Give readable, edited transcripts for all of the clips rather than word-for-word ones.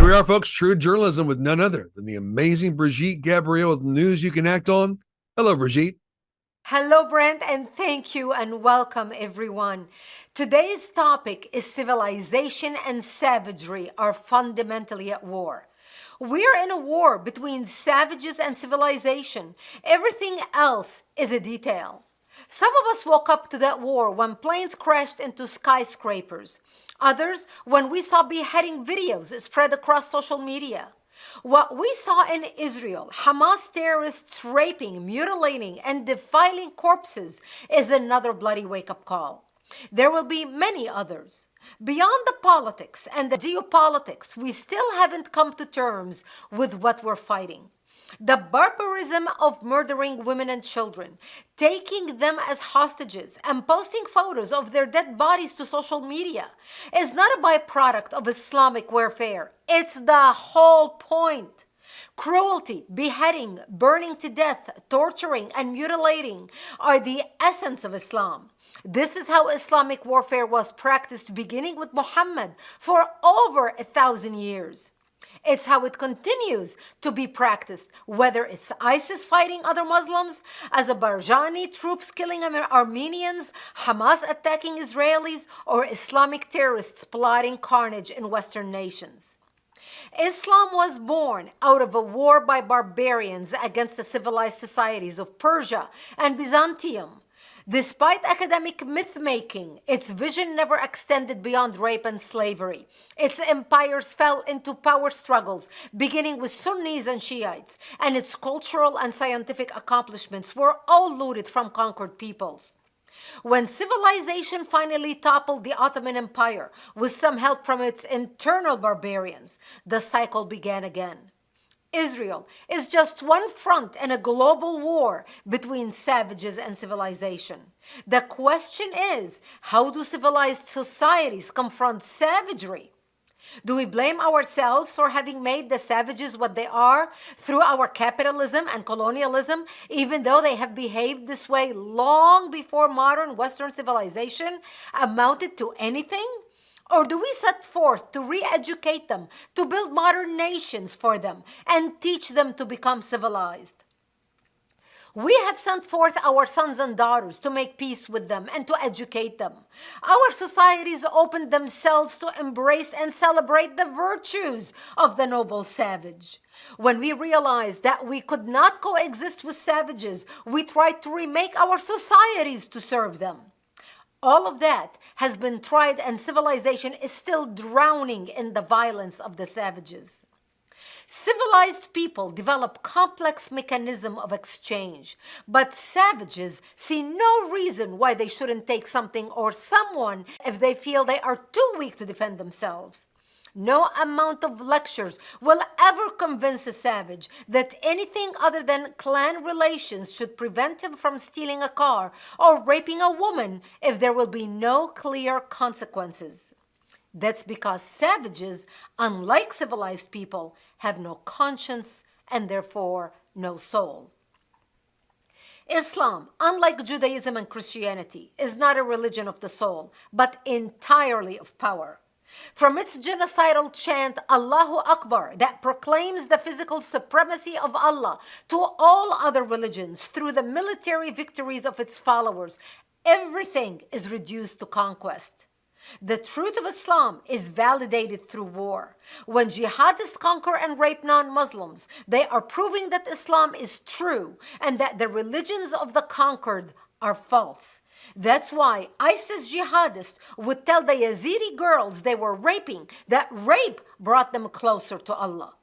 we are, folks. True journalism with none other than the amazing Brigitte Gabriel with news you can act on. Hello, Brigitte. Hello, Brent, and thank you and welcome, everyone. Today's topic is civilization and savagery are fundamentally at war. We're in a war between savages and civilization. Everything else is a detail. Some of us woke up to that war when planes crashed into skyscrapers. Others, when we saw beheading videos spread across social media. What we saw in Israel, Hamas terrorists raping, mutilating, and defiling corpses is another bloody wake-up call. There will be many others. Beyond the politics and the geopolitics, we still haven't come to terms with what we're fighting. The barbarism of murdering women and children, taking them as hostages, and posting photos of their dead bodies to social media is not a byproduct of Islamic warfare. It's the whole point. Cruelty, beheading, burning to death, torturing, and mutilating are the essence of Islam. This is how Islamic warfare was practiced beginning with Muhammad for over 1,000 years. It's how it continues to be practiced, whether it's ISIS fighting other Muslims, Azerbaijani troops killing Armenians, Hamas attacking Israelis, or Islamic terrorists plotting carnage in Western nations. Islam was born out of a war by barbarians against the civilized societies of Persia and Byzantium. Despite academic myth-making, its vision never extended beyond rape and slavery. Its empires fell into power struggles, beginning with Sunnis and Shiites, and its cultural and scientific accomplishments were all looted from conquered peoples. When civilization finally toppled the Ottoman Empire, with some help from its internal barbarians, the cycle began again. Israel is just one front in a global war between savages and civilization. The question is, how do civilized societies confront savagery? Do we blame ourselves for having made the savages what they are through our capitalism and colonialism, even though they have behaved this way long before modern Western civilization amounted to anything? Or do we set forth to re-educate them, to build modern nations for them, and teach them to become civilized? We have sent forth our sons and daughters to make peace with them and to educate them. Our societies opened themselves to embrace and celebrate the virtues of the noble savage. When we realized that we could not coexist with savages, we tried to remake our societies to serve them. All of that has been tried, and civilization is still drowning in the violence of the savages. Civilized people develop complex mechanisms of exchange, but savages see no reason why they shouldn't take something or someone if they feel they are too weak to defend themselves. No amount of lectures will ever convince a savage that anything other than clan relations should prevent him from stealing a car or raping a woman if there will be no clear consequences. That's because savages, unlike civilized people, have no conscience and therefore no soul. Islam, unlike Judaism and Christianity, is not a religion of the soul, but entirely of power. From its genocidal chant, Allahu Akbar, that proclaims the physical supremacy of Allah to all other religions through the military victories of its followers, everything is reduced to conquest. The truth of Islam is validated through war. When jihadists conquer and rape non-Muslims, they are proving that Islam is true and that the religions of the conquered are false. That's why ISIS jihadists would tell the Yazidi girls they were raping that rape brought them closer to Allah.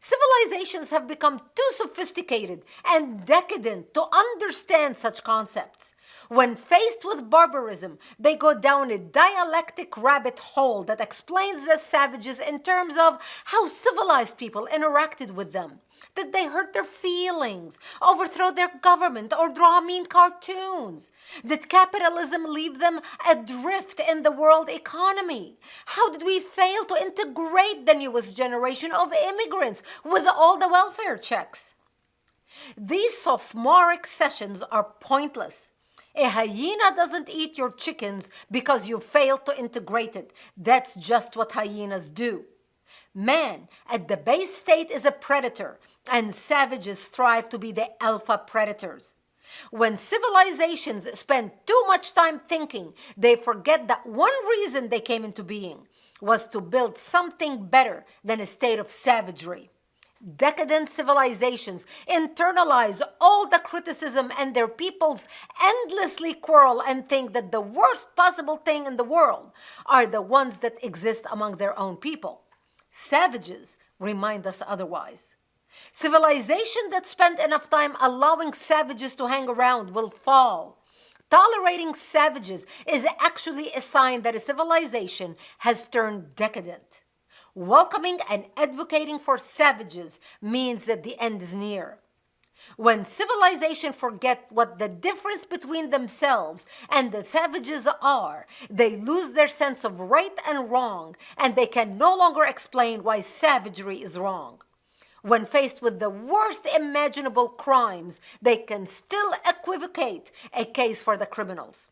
Civilizations have become too sophisticated and decadent to understand such concepts. When faced with barbarism, they go down a dialectic rabbit hole that explains the savages in terms of how civilized people interacted with them. Did they hurt their feelings, overthrow their government, or draw mean cartoons? Did capitalism leave them adrift in the world economy? How did we fail to integrate the newest generation of immigrants with all the welfare checks? These sophomoric sessions are pointless. A hyena doesn't eat your chickens because you failed to integrate it. That's just what hyenas do. Man, at the base state, is a predator, and savages strive to be the alpha predators. When civilizations spend too much time thinking, they forget that one reason they came into being was to build something better than a state of savagery. Decadent civilizations internalize all the criticism and their peoples endlessly quarrel and think that the worst possible thing in the world are the ones that exist among their own people. Savages remind us otherwise. Civilization that spent enough time allowing savages to hang around will fall. Tolerating savages is actually a sign that a civilization has turned decadent. Welcoming and advocating for savages means that the end is near. When civilization forget what the difference between themselves and the savages are, they lose their sense of right and wrong, and they can no longer explain why savagery is wrong. When faced with the worst imaginable crimes, they can still equivocate a case for the criminals.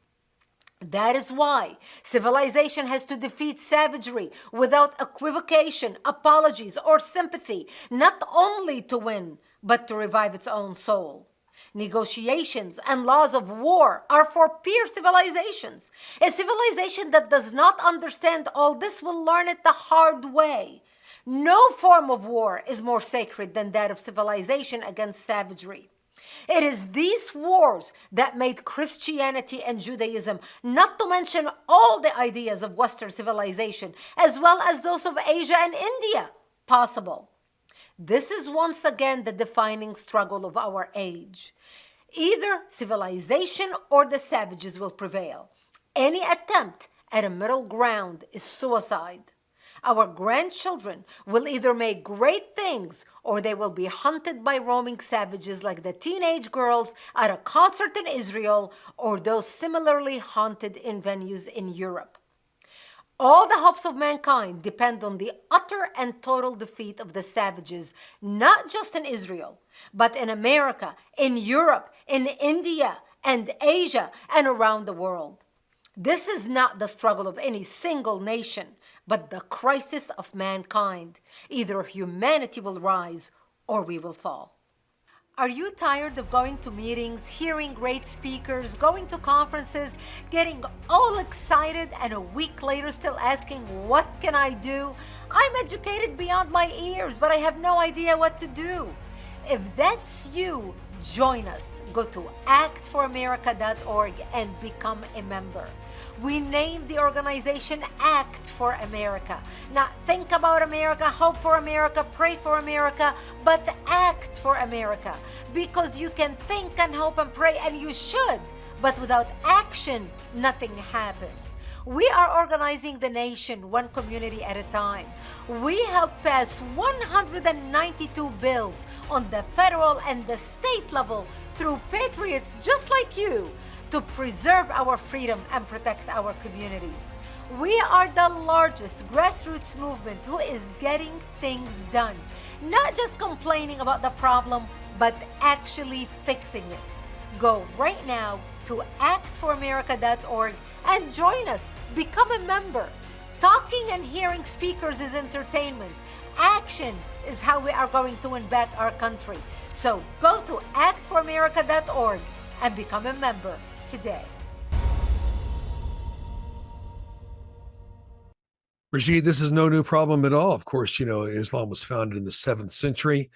That is why civilization has to defeat savagery without equivocation, apologies, or sympathy, not only to win, but to revive its own soul. Negotiations and laws of war are for peer civilizations. A civilization that does not understand all this will learn it the hard way. No form of war is more sacred than that of civilization against savagery. It is these wars that made Christianity and Judaism, not to mention all the ideas of Western civilization, as well as those of Asia and India, possible. This is once again the defining struggle of our age. Either civilization or the savages will prevail. Any attempt at a middle ground is suicide. Our grandchildren will either make great things or they will be hunted by roaming savages like the teenage girls at a concert in Israel or those similarly haunted in venues in Europe. All the hopes of mankind depend on the utter and total defeat of the savages, not just in Israel, but in America, in Europe, in India, and Asia, and around the world. This is not the struggle of any single nation, but the crisis of mankind. Either humanity will rise or we will fall. Are you tired of going to meetings, hearing great speakers, going to conferences, getting all excited, and a week later still asking, what can I do? I'm educated beyond my ears, but I have no idea what to do. If that's you, join us. Go to actforamerica.org and become a member. We named the organization Act for America. Not think about America, hope for America, pray for America, but act for America. Because you can think and hope and pray, and you should, but without action, nothing happens. We are organizing the nation one community at a time. We helped pass 192 bills on the federal and the state level through patriots just like you to preserve our freedom and protect our communities. We are the largest grassroots movement who is getting things done, not just complaining about the problem, but actually fixing it. Go right now to actforamerica.org and join us. Become a member. Talking and hearing speakers is entertainment. Action is how we are going to win back our country. So go to actforamerica.org and become a member today. Brigitte, this is no new problem at all. Of course, you know, Islam was founded in the 7th century.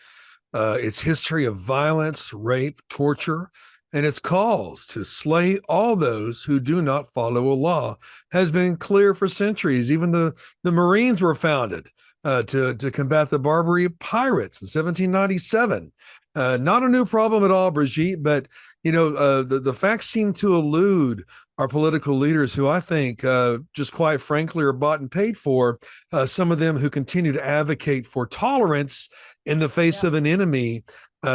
Its history of violence, rape, torture, and its calls to slay all those who do not follow Allah has been clear for centuries. Even the Marines were founded to combat the Barbary pirates in 1797. Not a new problem at all, Brigitte, but you know, the facts seem to elude our political leaders who I think just quite frankly are bought and paid for, some of them who continue to advocate for tolerance in the face of an enemy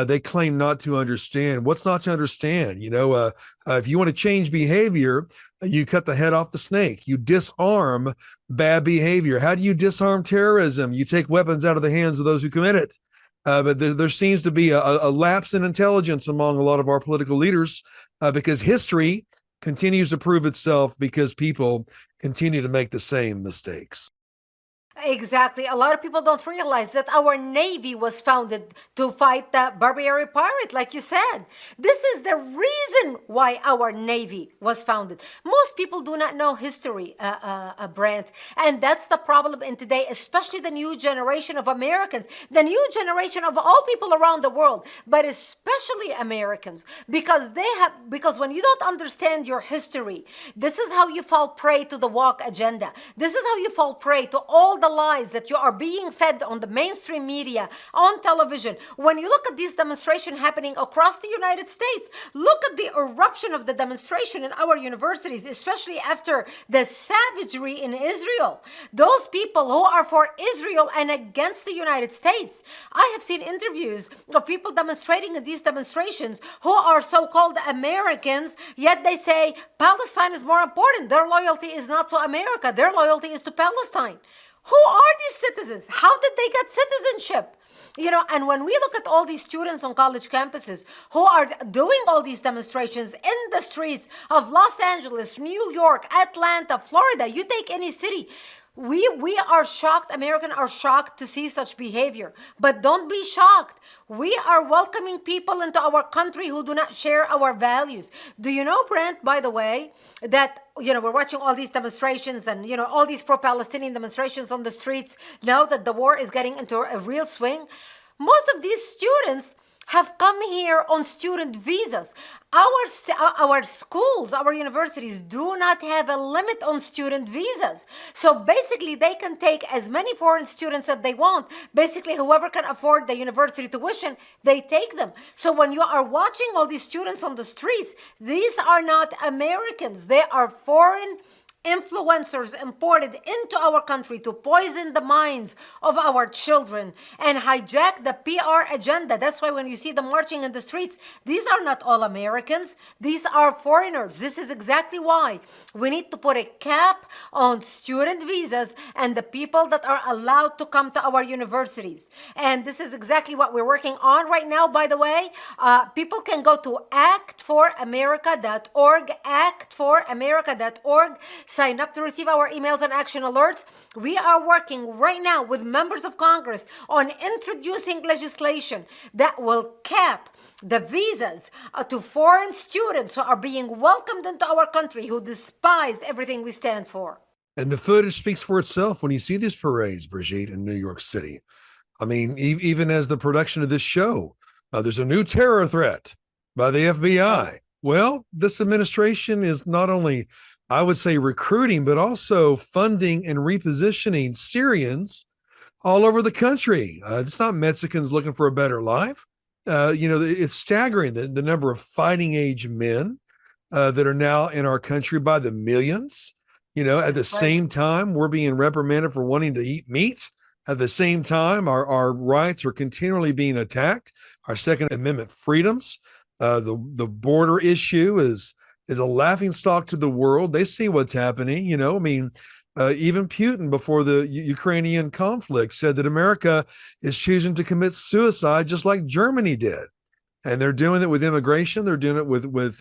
they claim not to understand. What's not to understand? You know, if you want to change behavior, you cut the head off the snake. You disarm bad behavior. How do you disarm terrorism? You take weapons out of the hands of those who commit it. But there seems to be a lapse in intelligence among a lot of our political leaders because history continues to prove itself because people continue to make the same mistakes. Exactly. A lot of people don't realize that our Navy was founded to fight the Barbary pirate, like you said. This is the reason why our Navy was founded. Most people do not know history, Brent. And that's the problem in today, especially the new generation of Americans, the new generation of all people around the world, but especially Americans, because when you don't understand your history, this is how you fall prey to the woke agenda. This is how you fall prey to all the lies that you are being fed on the mainstream media, on television. When you look at these demonstrations happening across the United States, look at the eruption of the demonstration in our universities, especially after the savagery in Israel. Those people who are for Israel and against the United States. I have seen interviews of people demonstrating in these demonstrations who are so-called Americans, yet they say Palestine is more important. Their loyalty is not to America. Their loyalty is to Palestine. Who are these citizens? How did they get citizenship? And when we look at all these students on college campuses who are doing all these demonstrations in the streets of Los Angeles, New York, Atlanta, Florida, you take any city, we are shocked. Americans are shocked to see such behavior. But don't be shocked. We are welcoming people into our country who do not share our values. Do you know, Brent, by the way, that we're watching all these demonstrations and all these pro-Palestinian demonstrations on the streets now that the war is getting into a real swing? Most of these students have come here on student visas. Our schools, our universities do not have a limit on student visas. So basically, they can take as many foreign students as they want. Basically, whoever can afford the university tuition, they take them. So when you are watching all these students on the streets, these are not Americans. They are foreign influencers imported into our country to poison the minds of our children and hijack the PR agenda. That's why when you see them marching in the streets, these are not all Americans. These are foreigners. This is exactly why we need to put a cap on student visas and the people that are allowed to come to our universities. And this is exactly what we're working on right now, by the way. People can go to actforamerica.org, actforamerica.org. Sign up to receive our emails and action alerts. We are working right now with members of Congress on introducing legislation that will cap the visas to foreign students who are being welcomed into our country, who despise everything we stand for. And the footage speaks for itself when you see these parades, Brigitte, in New York City. I mean, even as the production of this show, there's a new terror threat by the FBI. Well, this administration is not only, I would say, recruiting, but also funding and repositioning Syrians all over the country. It's not Mexicans looking for a better life. It's staggering the number of fighting age men that are now in our country by the millions. At the same time, we're being reprimanded for wanting to eat meat. At the same time, our rights are continually being attacked. Our Second Amendment freedoms, the border issue is a laughingstock to the world. They see what's happening. Even Putin, before the Ukrainian conflict, said that America is choosing to commit suicide just like Germany did. And they're doing it with immigration. They're doing it with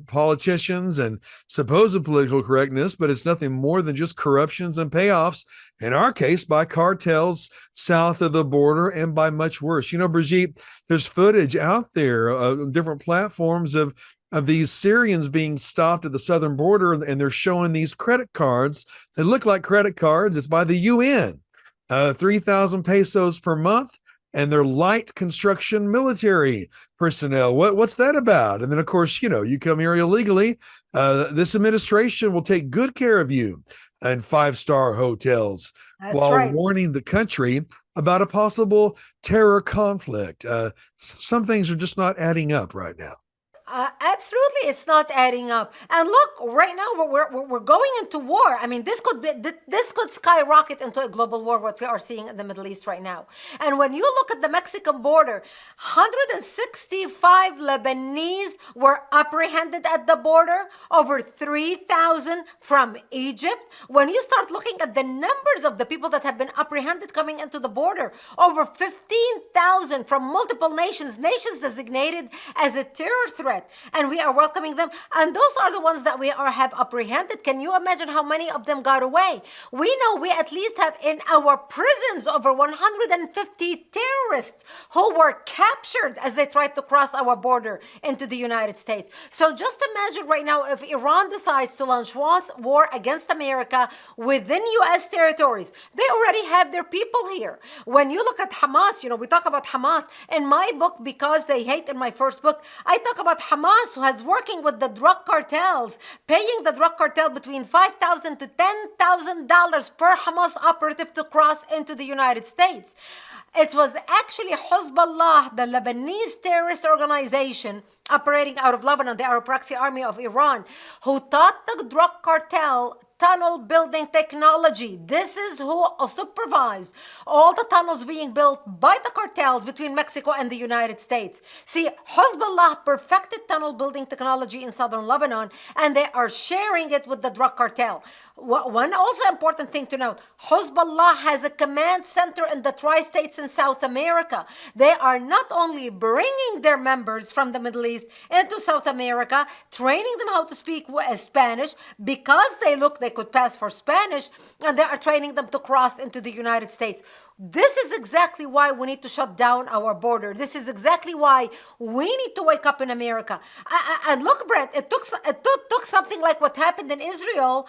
politicians and supposed political correctness, but it's nothing more than just corruptions and payoffs, in our case, by cartels south of the border and by much worse. Brigitte, there's footage out there on different platforms of these Syrians being stopped at the southern border, and they're showing these credit cards. They look like credit cards. It's by the UN, 3,000 pesos per month, and they're light construction military personnel. What's that about? And then, of course, you come here illegally. This administration will take good care of you in five-star hotels. That's while right. Warning the country about a possible terror conflict. Some things are just not adding up right now. Absolutely, it's not adding up. And look, right now we're going into war. I mean, this could skyrocket into a global war. What we are seeing in the Middle East right now. And when you look at the Mexican border, 165 Lebanese were apprehended at the border. Over 3,000 from Egypt. When you start looking at the numbers of the people that have been apprehended coming into the border, over 15,000 from multiple nations designated as a terror threat. Brett, and we are welcoming them. And those are the ones that we have apprehended. Can you imagine how many of them got away? We know we at least have in our prisons over 150 terrorists who were captured as they tried to cross our border into the United States. So just imagine right now if Iran decides to launch war against America within U.S. territories. They already have their people here. When you look at Hamas, we talk about Hamas. In my book, Because They Hate, in my first book, I talk about Hamas, who has working with the drug cartels, paying the drug cartel between $5,000 to $10,000 per Hamas operative to cross into the United States. It was actually Hezbollah, the Lebanese terrorist organization operating out of Lebanon, they are a proxy army of Iran, who taught the drug cartel tunnel building technology. This is who supervised all the tunnels being built by the cartels between Mexico and the United States. See, Hezbollah perfected tunnel building technology in southern Lebanon, and they are sharing it with the drug cartel. One also important thing to note, Hezbollah has a command center in the tri-states in South America. They are not only bringing their members from the Middle East into South America, training them how to speak Spanish because they could pass for Spanish, and they are training them to cross into the United States. This is exactly why we need to shut down our border. This is exactly why we need to wake up in America. And look, Brent, it took something like what happened in Israel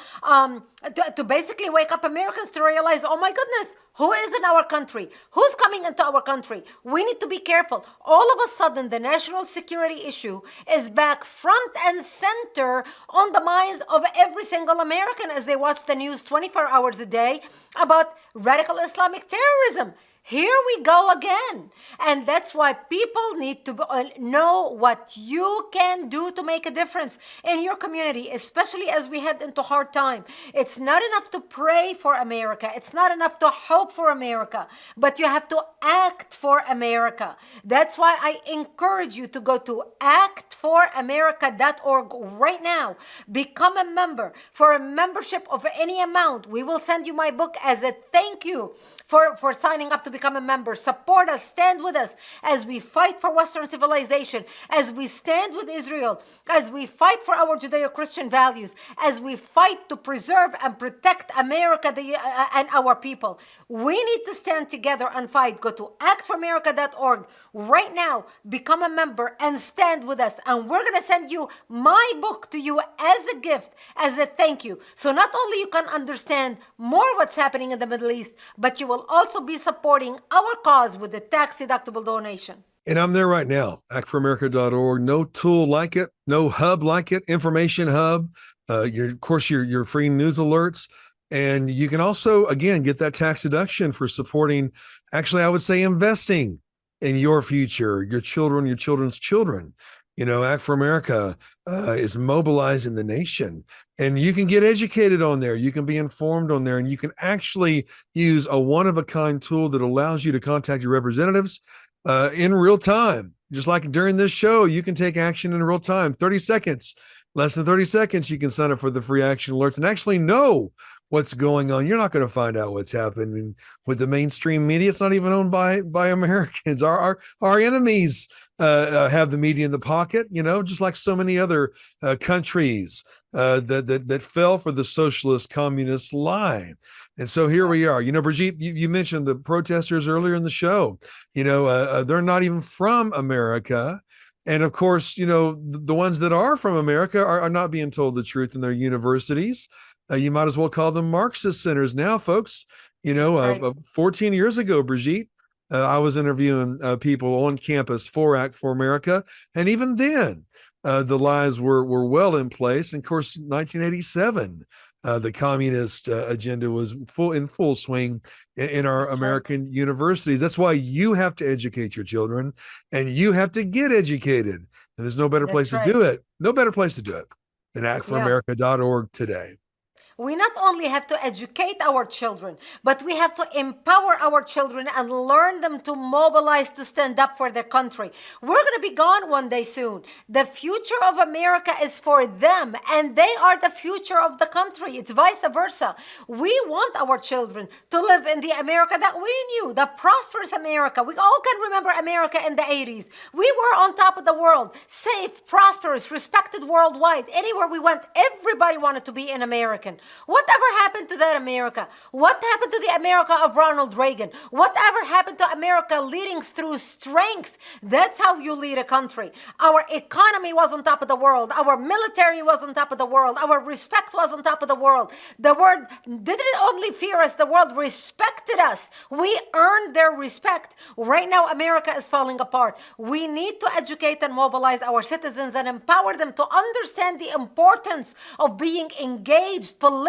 to basically wake up Americans to realize, oh my goodness, who is in our country? Who's coming into our country? We need to be careful. All of a sudden, the national security issue is back front and center on the minds of every single American as they watch the news 24 hours a day about radical Islamic terrorism. Here we go again. And that's why people need to know what you can do to make a difference in your community, especially as we head into hard time. It's not enough to pray for America. It's not enough to hope for America, but you have to act for America. That's why I encourage you to go to actforamerica.org right now. Become a member. For a membership of any amount, we will send you my book as a thank you for signing up to become a member. Support us, stand with us as we fight for Western civilization, as we stand with Israel, as we fight for our Judeo-Christian values, as we fight to preserve and protect America and our people. We need to stand together and fight. Go to actforamerica.org right now, become a member, and stand with us. And we're going to send you my book to you as a gift, as a thank you. So not only you can understand more what's happening in the Middle East, but you will also be supporting our cause with a tax-deductible donation. And I'm there right now, actforamerica.org. No tool like it, no hub like it, information hub. Of course, your free news alerts. And you can also, again, get that tax deduction for supporting, actually, I would say investing in your future, your children, your children's children. Act for America is mobilizing the nation, and you can get educated on there. You can be informed on there, and you can actually use a one-of-a-kind tool that allows you to contact your representatives in real time. Just like during this show, you can take action in real time, 30 seconds, less than 30 seconds. You can sign up for the free action alerts and actually know what's going on. You're not going to find out what's happening with the mainstream media. It's not even owned by Americans. Our enemies have the media in the pocket, just like so many other countries that fell for the socialist communist lie. And so here we are. Brigitte, you mentioned the protesters earlier in the show. They're not even from America. And of course, the ones that are from America are not being told the truth in their universities. You might as well call them Marxist centers now, folks. Right. 14 years ago, Brigitte, I was interviewing people on campus for Act for America. And even then, the lies were well in place. And of course, 1987, the communist agenda was in full swing in our American universities. That's why you have to educate your children, and you have to get educated. And there's no better place to do it. No better place to do it than actforamerica.org today. We not only have to educate our children, but we have to empower our children and learn them to mobilize to stand up for their country. We're going to be gone one day soon. The future of America is for them, and they are the future of the country. It's vice versa. We want our children to live in the America that we knew, the prosperous America. We all can remember America in the 80s. We were on top of the world, safe, prosperous, respected worldwide. Anywhere we went, everybody wanted to be an American. Whatever happened to that America? What happened to the America of Ronald Reagan? Whatever happened to America leading through strength? That's how you lead a country. Our economy was on top of the world. Our military was on top of the world. Our respect was on top of the world. The world didn't only fear us, the world respected us. We earned their respect. Right now, America is falling apart. We need to educate and mobilize our citizens and empower them to understand the importance of being engaged politically.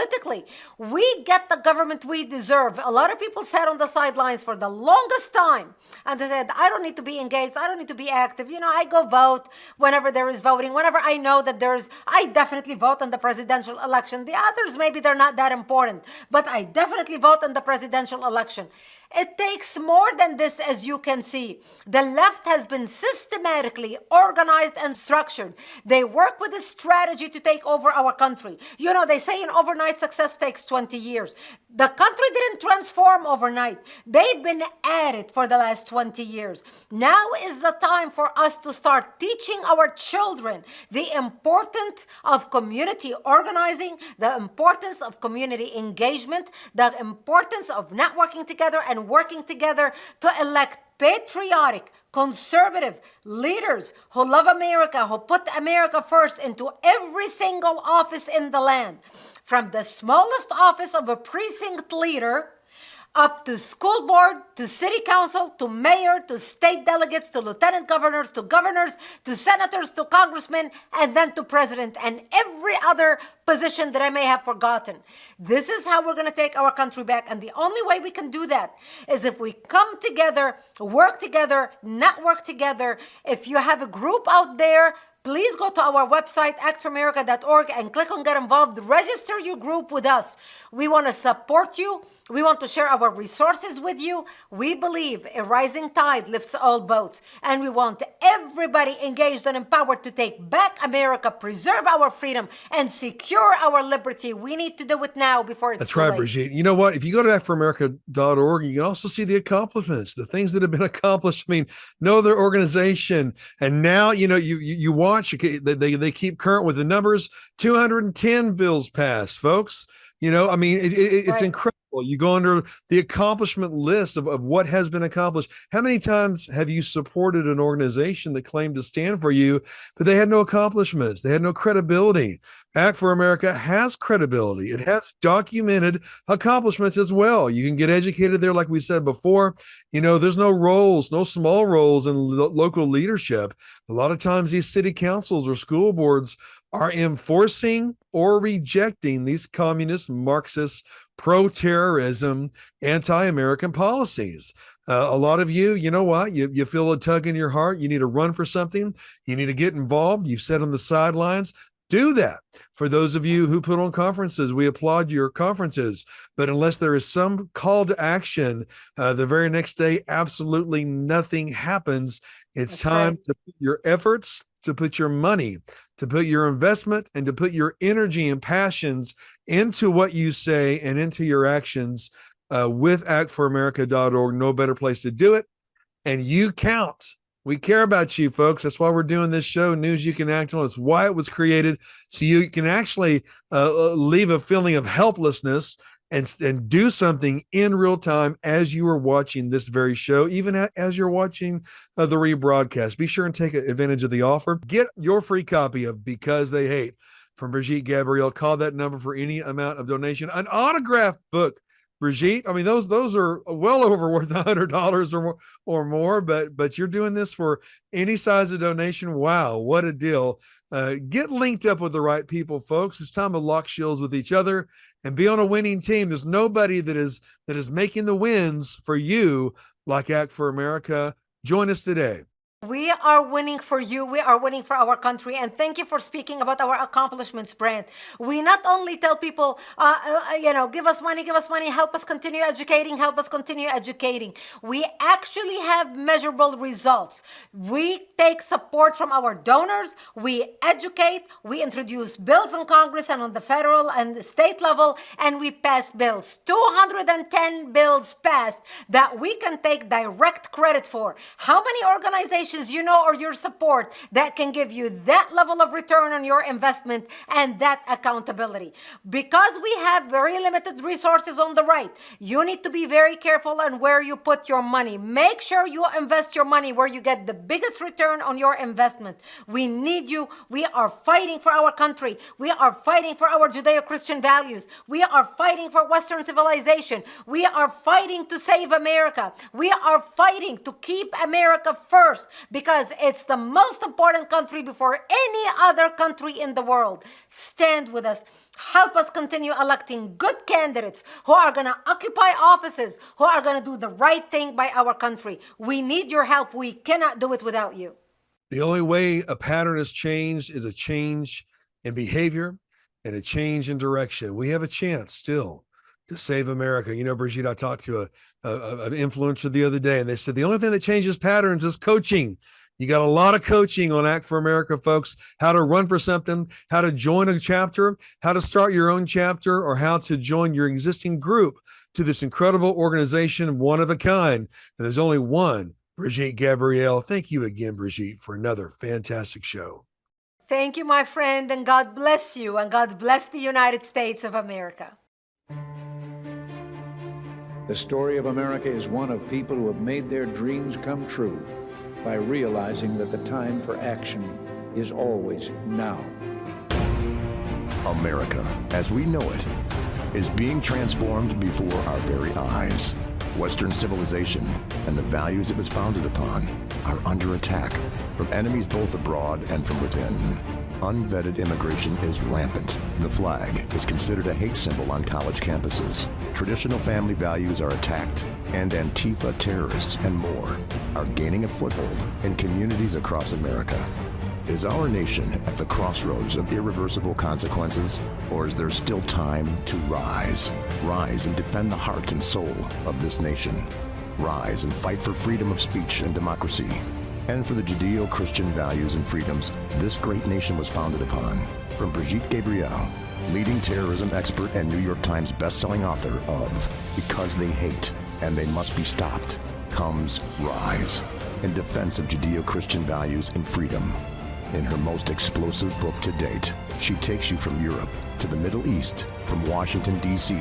We get the government we deserve. A lot of people sat on the sidelines for the longest time and they said, I don't need to be engaged. I don't need to be active. I go vote whenever there is voting. Whenever I know that I definitely vote in the presidential election. The others, maybe they're not that important, but I definitely vote in the presidential election. It takes more than this, as you can see. The left has been systematically organized and structured. They work with a strategy to take over our country. They say an overnight success takes 20 years. The country didn't transform overnight. They've been at it for the last 20 years. Now is the time for us to start teaching our children the importance of community organizing, the importance of community engagement, the importance of networking together and working together to elect patriotic, conservative leaders who love America, who put America first into every single office in the land. From the smallest office of a precinct leader up to school board, to city council, to mayor, to state delegates, to lieutenant governors, to senators, to congressmen, and then to president, and every other position that I may have forgotten. This is how we're going to take our country back. And the only way we can do that is if we come together, work together, network together. If you have a group out there, please go to our website, actforamerica.org, and click on Get Involved. Register your group with us. We want to support you. We want to share our resources with you. We believe a rising tide lifts all boats. And we want everybody engaged and empowered to take back America, preserve our freedom, and secure our liberty. We need to do it now before it's That's too right, late. Brigitte. You know what? If you go to actforamerica.org, you can also see the accomplishments, the things that have been accomplished. I mean, no other organization. And now, you watch, they keep current with the numbers. 210 bills passed, folks. It's Right. incredible. You go under the accomplishment list of what has been accomplished. How many times have you supported an organization that claimed to stand for you, but they had no accomplishments? They had no credibility. Act for America has credibility. It has documented accomplishments as well. You can get educated there, like we said before. There's no roles, no small roles in local leadership. A lot of times these city councils or school boards are enforcing or rejecting these communist, Marxist, pro-terrorism, anti-American policies. A lot of you know what? You feel a tug in your heart. You need to run for something. You need to get involved. You've sat on the sidelines. Do that. For those of you who put on conferences, we applaud your conferences. But unless there is some call to action, the very next day, absolutely nothing happens. It's That's time right. to put your efforts, to put your money, to put your investment, and to put your energy and passions into what you say and into your actions with actforamerica.org. No better place to do it. And you count. We care about you, folks. That's why we're doing this show, News You Can Act On. It's why it was created, so you can actually leave a feeling of helplessness and do something in real time as you are watching this very show, even as you're watching the rebroadcast. Be sure and take advantage of the offer. Get your free copy of Because They Hate from Brigitte Gabrielle. Call that number for any amount of donation. An autographed book, Brigitte. I mean, those are well over worth $100 or more, but you're doing this for any size of donation. Wow, what a deal. Get linked up with the right people, folks. It's time to lock shields with each other and be on a winning team. There's nobody that is making the wins for you like Act for America. Join us today. We are winning for you. We are winning for our country. And thank you for speaking about our accomplishments, Brent. We not only tell people, give us money, help us continue educating, help us continue educating. We actually have measurable results. We take support from our donors. We educate. We introduce bills in Congress and on the federal and the state level, and we pass bills. 210 bills passed that we can take direct credit for. How many organizations you know or your support that can give you that level of return on your investment and that accountability? Because we have very limited resources on the right, you need to be very careful on where you put your money. Make sure you invest your money where you get the biggest return on your investment. We need you. We are fighting for our country. We are fighting for our Judeo-Christian values. We are fighting for Western civilization. We are fighting to save America. We are fighting to keep America first, because it's the most important country before any other country in the world. Stand with us. Help us continue electing good candidates who are going to occupy offices, who are going to do the right thing by our country. We need your help. We cannot do it without you. The only way a pattern is changed is a change in behavior and a change in direction. We have a chance still to save America. You know, Brigitte, I talked to an influencer the other day, and they said the only thing that changes patterns is coaching. You got a lot of coaching on Act for America, folks, how to run for something, how to join a chapter, how to start your own chapter, or how to join your existing group to this incredible organization, one of a kind. And there's only one, Brigitte Gabrielle. Thank you again, Brigitte, for another fantastic show. Thank you, my friend, and God bless you, and God bless the United States of America. The story of America is one of people who have made their dreams come true by realizing that the time for action is always now. America, as we know it, is being transformed before our very eyes. Western civilization and the values it was founded upon are under attack from enemies both abroad and from within. Unvetted immigration is rampant. The flag is considered a hate symbol on college campuses. Traditional family values are attacked, and Antifa terrorists and more are gaining a foothold in communities across America. Is our nation at the crossroads of irreversible consequences, or is there still time to rise? Rise and defend the heart and soul of this nation. Rise and fight for freedom of speech and democracy, and for the Judeo-Christian values and freedoms this great nation was founded upon. From Brigitte Gabrielle, leading terrorism expert and New York Times best-selling author of Because They Hate and They Must Be Stopped, comes Rise, in defense of Judeo-Christian values and freedom. In her most explosive book to date, she takes you from Europe to the Middle East, from Washington, D.C.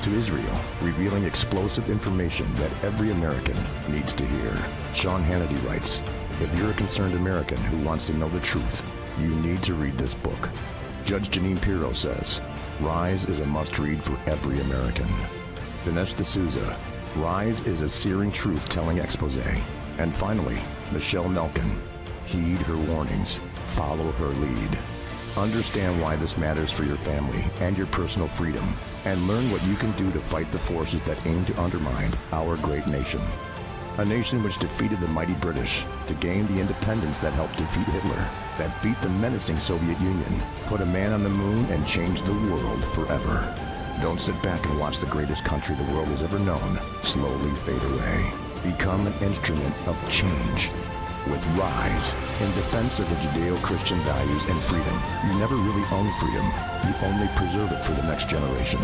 to Israel, revealing explosive information that every American needs to hear. Sean Hannity writes, if you're a concerned American who wants to know the truth, you need to read this book. Judge Janine Pirro says, Rise is a must-read for every American. Dinesh D'Souza, Rise is a searing truth-telling expose. And finally, Michelle Nelkin, heed her warnings, follow her lead. Understand why this matters for your family and your personal freedom, and learn what you can do to fight the forces that aim to undermine our great nation. A nation which defeated the mighty British to gain the independence that helped defeat Hitler, that beat the menacing Soviet Union, put a man on the moon, and changed the world forever. Don't sit back and watch the greatest country the world has ever known slowly fade away. Become an instrument of change with Rise, in defense of the Judeo-Christian values and freedom. You never really own freedom. You only preserve it for the next generation.